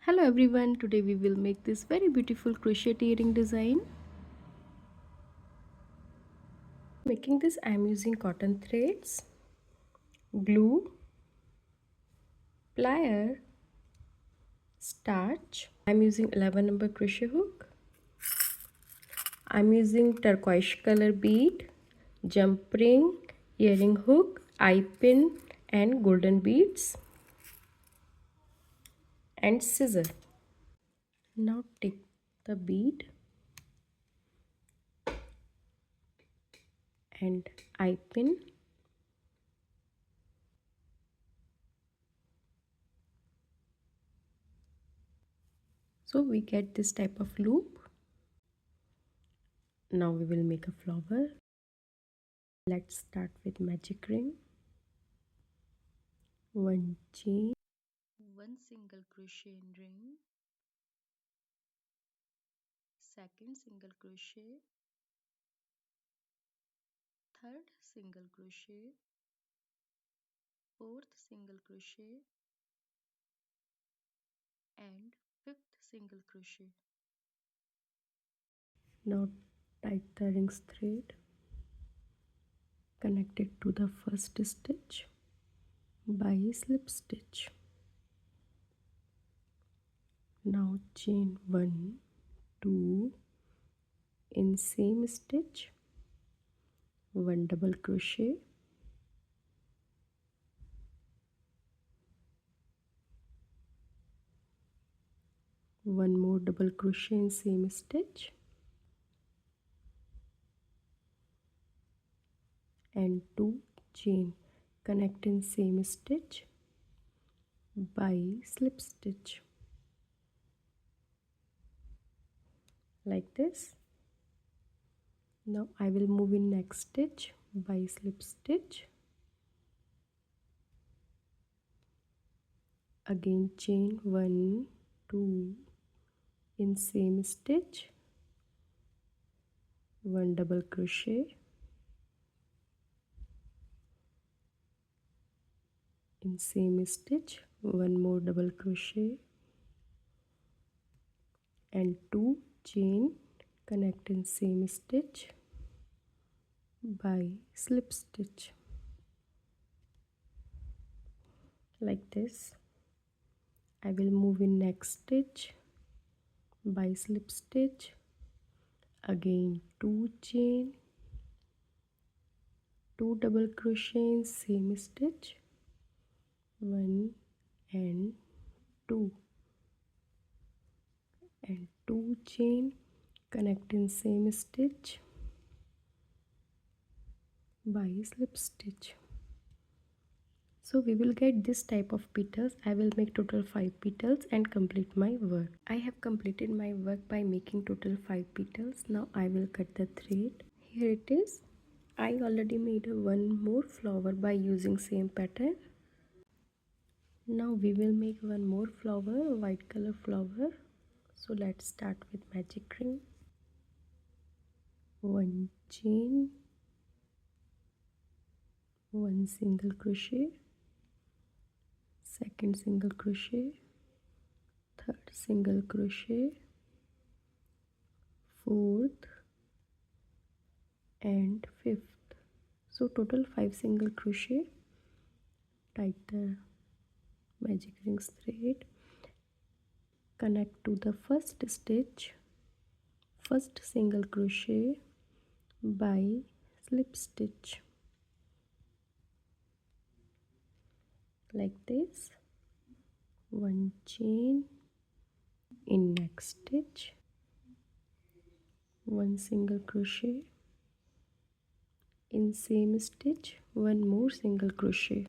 Hello everyone, today we will make this very beautiful crochet earring design. Making this I am using cotton threads, glue, plier, starch. I am using 11 number crochet hook. I am using turquoise color bead, jump ring, earring hook, eye pin and golden beads and scissor. Now take the bead and eye pin. So we get this type of loop. Now we will make a flower. Let's start with magic ring. One chain, one single crochet in ring, second single crochet, third single crochet, fourth single crochet and fifth single crochet. Now tie the rings thread, connect it to the first stitch by slip stitch. Now chain 1, 2 in same stitch, 1 double crochet, one more double crochet in same stitch and 2 chain, connect in same stitch by slip stitch like this. Now I will move in next stitch by slip stitch, again chain 1, 2 in same stitch, 1 double crochet in same stitch, 1 more double crochet and 2 chain, connect in same stitch by slip stitch like this. I will move in next stitch by slip stitch, again 2 chain, 2 double crochet in same stitch, 1 and 2 and 2 chain, connect in same stitch by slip stitch. So we will get this type of petals. I will make total 5 petals and complete my work. I have completed my work by making total 5 petals. Now I will cut the thread. Here it is. I already made one more flower by using same pattern. Now we will make one more flower, white color flower. So let's start with magic ring. One chain, one single crochet, second single crochet, third single crochet, fourth and fifth. So total 5 single crochet. Tie the magic rings thread, connect to the first stitch, first single crochet by slip stitch like this, one chain in next stitch, one single crochet in same stitch, one more single crochet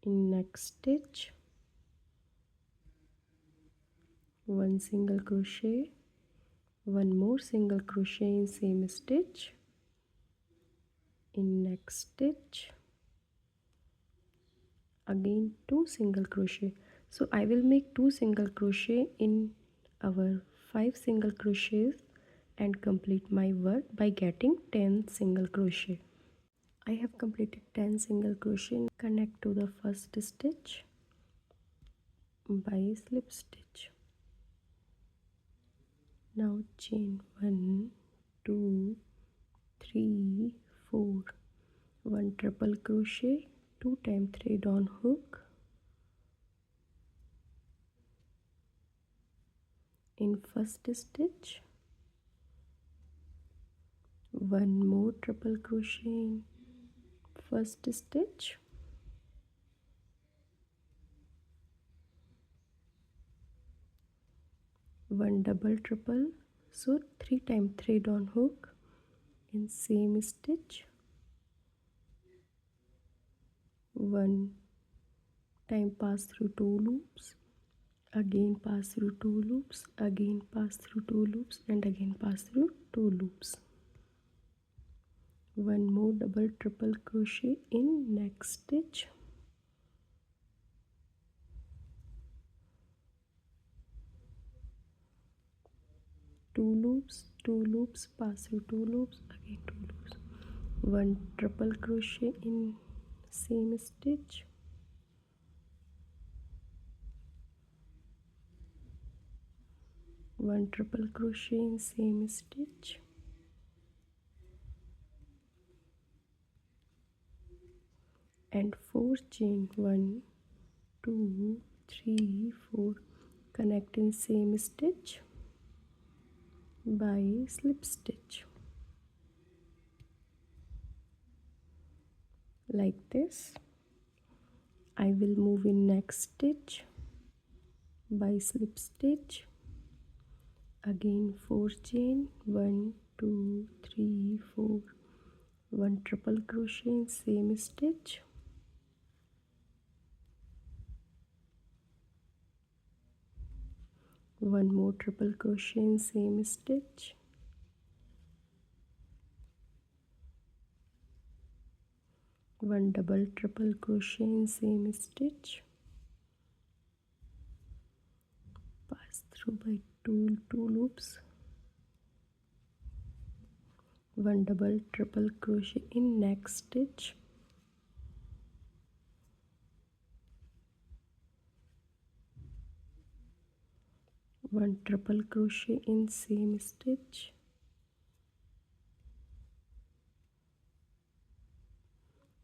in next stitch, one single crochet, one more single crochet in same stitch, in next stitch, again 2 single crochet. So I will make 2 single crochet in our 5 single crochets and complete my work by getting 10 single crochet. I have completed 10 single crochet. Connect to the first stitch, by slip stitch. Now chain 1, 2, 3, 4, 1 triple crochet, 2 times thread on hook, in first stitch, 1 more triple crochet in first stitch, 1 double triple, so 3 times thread on hook in same stitch, 1 time pass through 2 loops, again pass through 2 loops, again pass through 2 loops, and again pass through 2 loops. 1 more double triple crochet in next stitch, 2 loops, 2 loops, pass through 2 loops, again 2 loops, 1 triple crochet in same stitch, 1 triple crochet in same stitch, and 4 chain 1, 2, 3, 4, connect in same stitch by slip stitch, like this. I will move in next stitch by slip stitch, again 4 chain 1, 2, 3, 4, 1 triple crochet in same stitch, 1 more triple crochet in same stitch, one double triple crochet in same stitch, pass through by two loops, 1 double triple crochet in next stitch, one triple crochet in same stitch,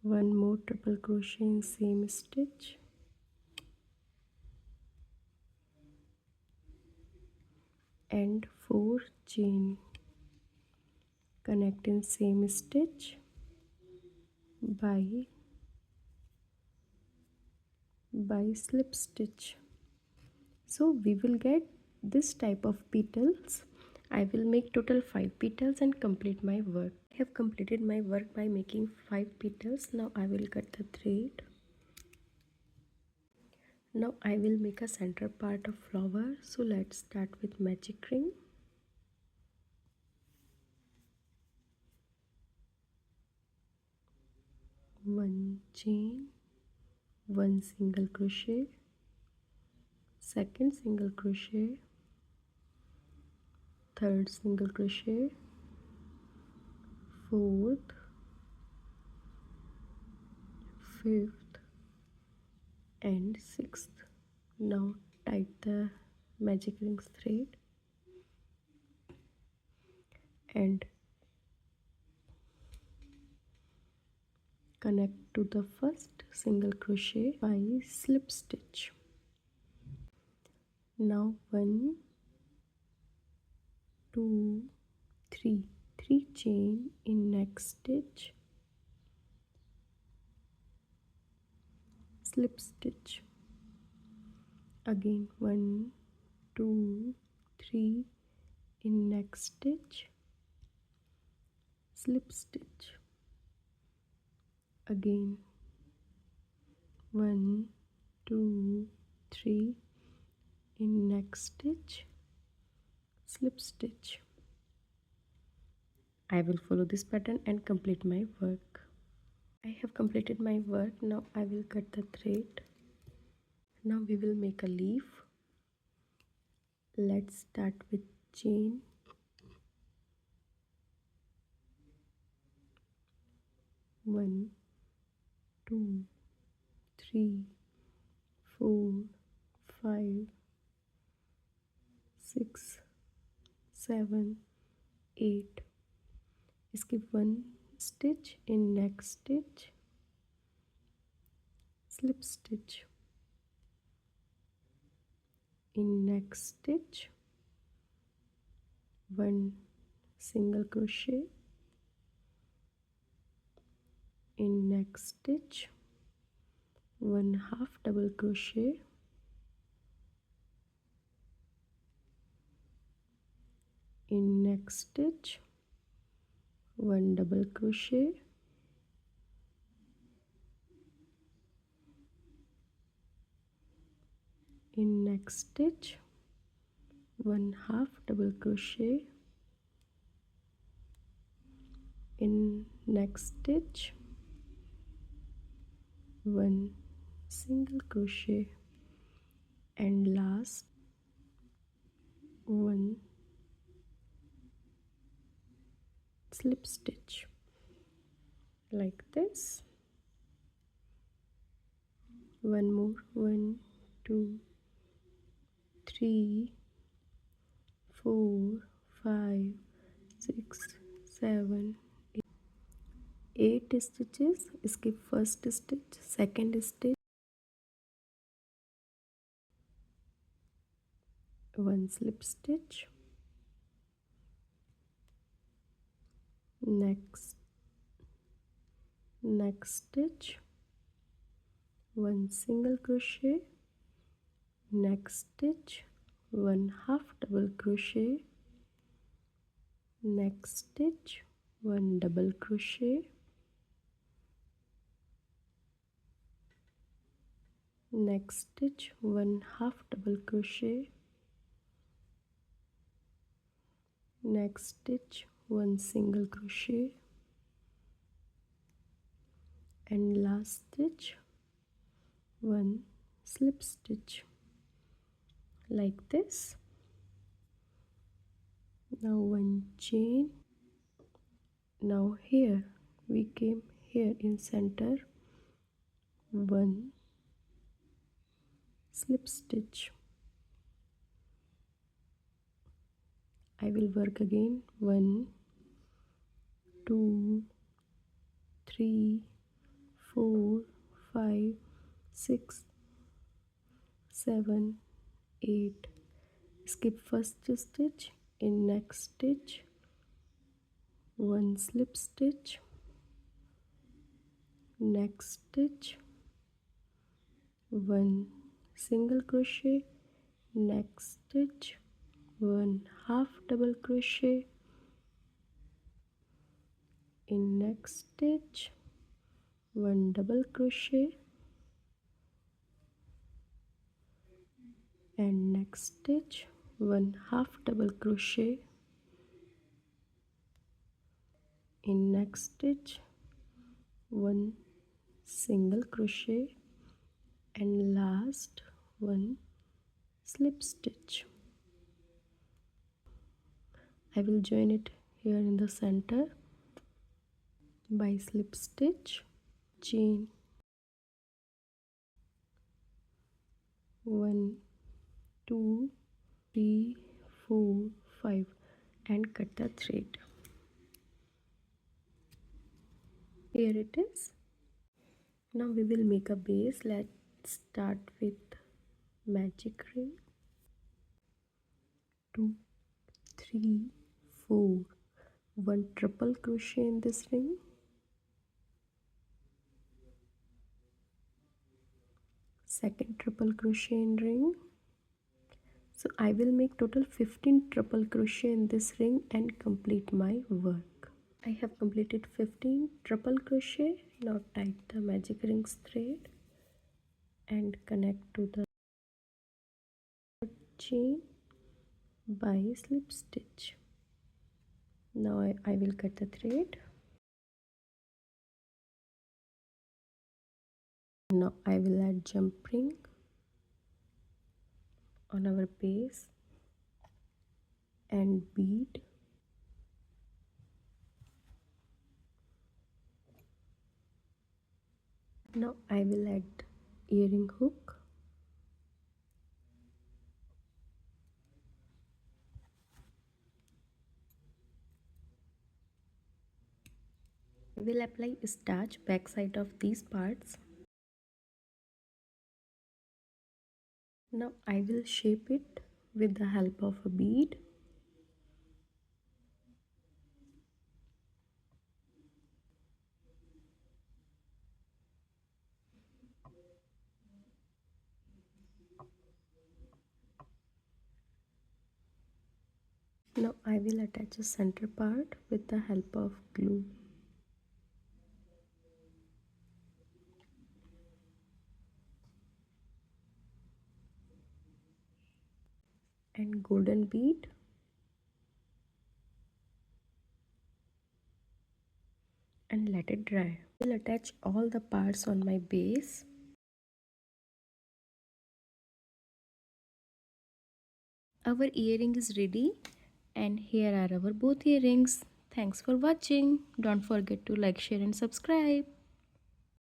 one more triple crochet in same stitch, and 4 chain, connect in same stitch by slip stitch. So we will get this type of petals. I will make total 5 petals and complete my work. I have completed my work by making 5 petals. Now I will cut the thread. Now I will make a center part of flower. So let's start with magic ring. One chain, one single crochet, second single crochet, third single crochet, fourth, fifth, and sixth. Now tie the magic rings thread and connect to the first single crochet by slip stitch. Now 1, 2, 3 chain in next stitch, slip stitch, again 1, 2, 3 in next stitch, slip stitch, again 1, 2, 3 in next stitch, slip stitch. I will follow this pattern and complete my work. I have completed my work. Now I will cut the thread. Now we will make a leaf. Let's start with chain. 1, 2, 3, 4, 5, 6, 7, 8. Skip one stitch. In next stitch, slip stitch. In next stitch, one single crochet. In next stitch, one half double crochet. In next stitch, one double crochet. In next stitch, one half double crochet. In next stitch, one single crochet, and last one slip stitch like this. One more. 1, 2, 3, 4, 5, 6, 7, 8 stitches. Skip first stitch, second stitch, one slip stitch, next stitch, one single crochet, next stitch, one half double crochet, next stitch, one double crochet, next stitch, one half double crochet, next stitch, one single crochet, and last stitch, one slip stitch like this. Now one chain. Now here we came here in center, one slip stitch. I will work again. 1, 2, 3, 4, 5, 6, 7, 8. Skip first stitch. In next stitch, one slip stitch, next stitch, one single crochet, next stitch, one half double crochet, in next stitch, one double crochet, and next stitch, one half double crochet, in next stitch, one single crochet, and last one slip stitch. I will join it here in the center by slip stitch, chain, 1, 2, 3, 4, 5, and cut the thread. Here it is. Now we will make a base. Let's start with magic ring. 2, 3, 4. One triple crochet in this ring. Second triple crochet in ring. So I will make total 15 triple crochet in this ring and complete my work. I have completed 15 triple crochet. Now tie the magic rings thread and connect to the chain by slip stitch. Now I will cut the thread. Now I will add jump ring on our base and bead. Now I will add earring hook We'll apply starch back side of these parts. Now I will shape it with the help of a bead. Now I will attach a center part with the help of glue. And golden bead. And let it dry. I will attach all the parts on my base. Our earring is ready, and here are our both earrings. Thanks for watching. Don't forget to like, share and subscribe.